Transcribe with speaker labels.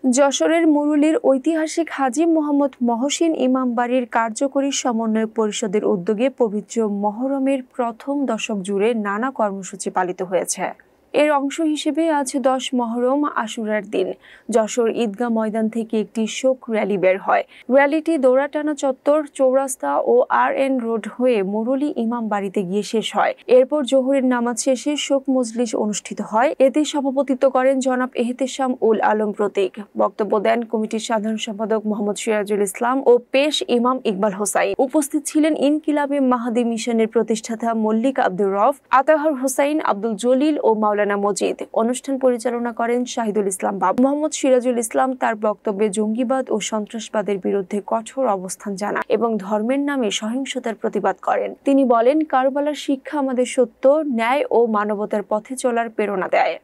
Speaker 1: যশোরের মুরুলির ঐতিহাসিক হাজী মোহাম্মদ মহসিন ইমামবাড়ির কার্যকরী সমন্বয় পরিষদের উদ্যোগে পবিত্র মহরমের প্রথম দশক জুড়ে নানা কর্মসূচি পালিত হয়েছে। এর অংশ হিসেবে আজ 10 মহরম আশুরার দিন যশোর ঈদগাহ ময়দান থেকে একটি শোক র্যালি বের হয়। র্যালিটি দৌড়াটানা চত্বর, চৌরাস্তা ও RN রোড হয়ে মুরুলি ইমামবাড়িতে গিয়ে শেষ হয়। এরপর জোহরের নামাজ শেষে শোক মজলিস অনুষ্ঠিত হয়। এতে সভাপতিত্ব করেন জনাব এহতেশাম উল আলম প্রতীক। বক্তব্য দেন কমিটির সাধারণ সম্পাদক মোহাম্মদ সিরাজুল ইসলাম ও পেশ ইমাম ইকবাল হোসাইন। উপস্থিত ছিলেন ইনকিলাবে মাহাদি মিশনের প্রতিষ্ঠাতা মল্লিক আব্দুর রফ, আতাহার হোসাইন, আব্দুল জলিল ও মাওলানা মজিদ। অনুষ্ঠান পরিচালনা করেন শাহিদুল ইসলাম বাবু। মোহাম্মদ সিরাজুল ইসলাম তার বক্তব্যে জঙ্গিবাদ ও সন্ত্রাসবাদের বিরুদ্ধে কঠোর অবস্থান জানান এবং ধর্মের নামে সহিংসতার প্রতিবাদ করেন। তিনি বলেন, কারবালার শিক্ষা আমাদের সত্য, ন্যায় ও মানবতার পথে চলার প্রেরণা দেয়।